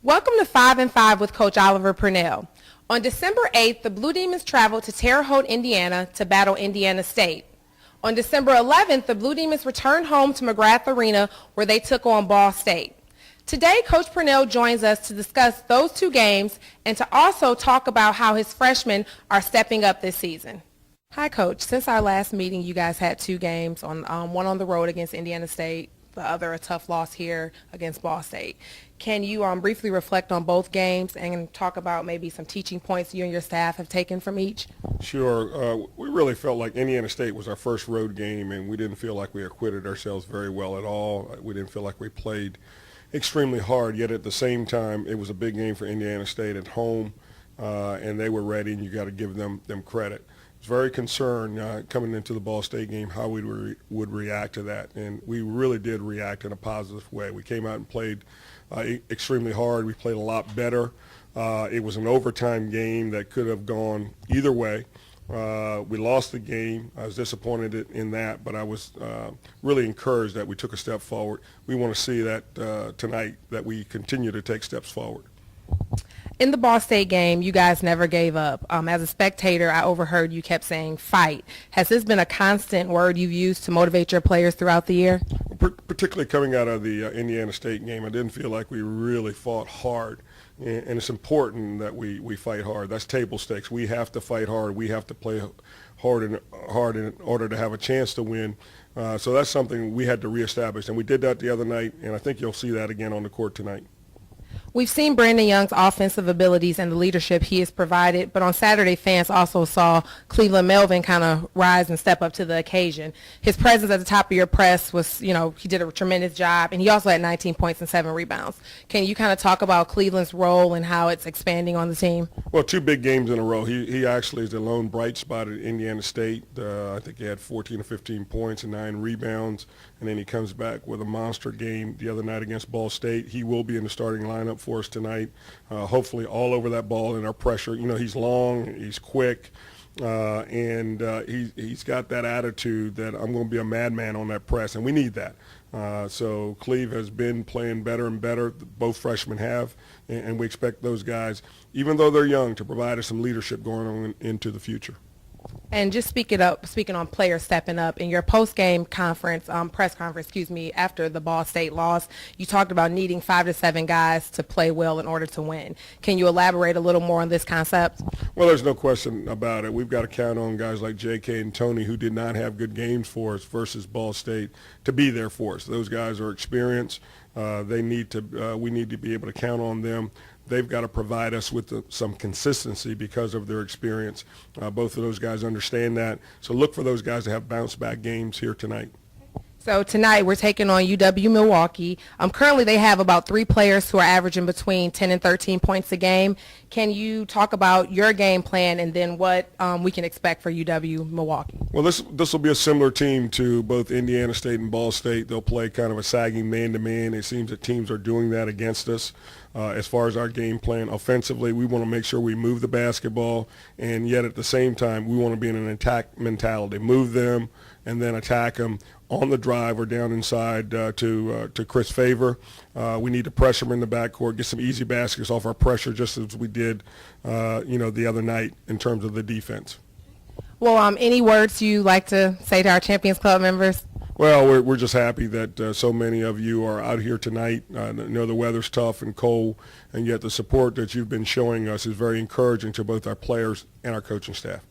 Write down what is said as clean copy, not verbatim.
Welcome to 5 and 5 with Coach Oliver Purnell. On December 8th, the Blue Demons traveled to Terre Haute, Indiana to battle Indiana State. On December 11th, the Blue Demons returned home to McGrath Arena where they took on Ball State. Today, Coach Purnell joins us to discuss those two games and to also talk about how his freshmen are stepping up this season. Hi, Coach. Since our last meeting, you guys had two games, one on the road against Indiana State, the other a tough loss here against Ball State. Can you briefly reflect on both games and talk about maybe some teaching points you and your staff have taken from each? Sure. We really felt like Indiana State was our first road game, and we didn't feel like we acquitted ourselves very well at all. We didn't feel like we played extremely hard, yet at the same time, it was a big game for Indiana State at home, and they were ready, and you got to give them credit. I was very concerned coming into the Ball State game how we would react to that, and we really did react in a positive way. We came out and played extremely hard. We played a lot better. It was an overtime game that could have gone either way. We lost the game. I was disappointed in that, but I was really encouraged that we took a step forward. We want to see that tonight, that we continue to take steps forward. In the Ball State game, you guys never gave up. As a spectator, I overheard you kept saying fight. Has this been a constant word you've used to motivate your players throughout the year? Particularly coming out of the Indiana State game, I didn't feel like we really fought hard. And it's important that we fight hard. That's table stakes. We have to fight hard. We have to play hard in order to have a chance to win. So that's something we had to reestablish. And we did that the other night, and I think you'll see that again on the court tonight. We've seen Brandon Young's offensive abilities and the leadership he has provided, but on Saturday, fans also saw Cleveland Melvin kind of rise and step up to the occasion. His presence at the top of your press was, he did a tremendous job, and he also had 19 points and 7 rebounds. Can you kind of talk about Cleveland's role and how it's expanding on the team? Well, 2 big games in a row. He actually is the lone bright spot at Indiana State. I think he had 14 or 15 points and 9 rebounds, and then he comes back with a monster game the other night against Ball State. He will be in the starting lineup for us tonight, hopefully all over that ball in our pressure. He's long, he's quick, and he's got that attitude that I'm going to be a madman on that press, and we need that. So Cleve has been playing better and better. Both freshmen have, and we expect those guys, even though they're young, to provide us some leadership going on into the future. And just speaking on players stepping up, in your post-game conference, press conference, after the Ball State loss, you talked about needing 5 to 7 guys to play well in order to win. Can you elaborate a little more on this concept? Well, there's no question about it. We've got to count on guys like J.K. and Tony, who did not have good games for us versus Ball State, to be there for us. Those guys are experienced. We need to be able to count on them. They've got to provide us with some consistency because of their experience. Both of those guys understand that. So look for those guys to have bounce-back games here tonight. So tonight we're taking on UW Milwaukee. Currently they have about 3 players who are averaging between 10 and 13 points a game. Can you talk about your game plan and then what we can expect for UW Milwaukee? Well, this will be a similar team to both Indiana State and Ball State. They'll play kind of a sagging man-to-man. It seems that teams are doing that against us. As far as our game plan, offensively, we want to make sure we move the basketball, and yet at the same time, we want to be in an attack mentality. Move them and then attack them on the drive or down inside to Chris Favor. We need to pressure him in the backcourt, get some easy baskets off our pressure, just as we did, the other night in terms of the defense. Well, any words you like to say to our Champions Club members? Well, we're just happy that so many of you are out here tonight. I know the weather's tough and cold, and yet the support that you've been showing us is very encouraging to both our players and our coaching staff.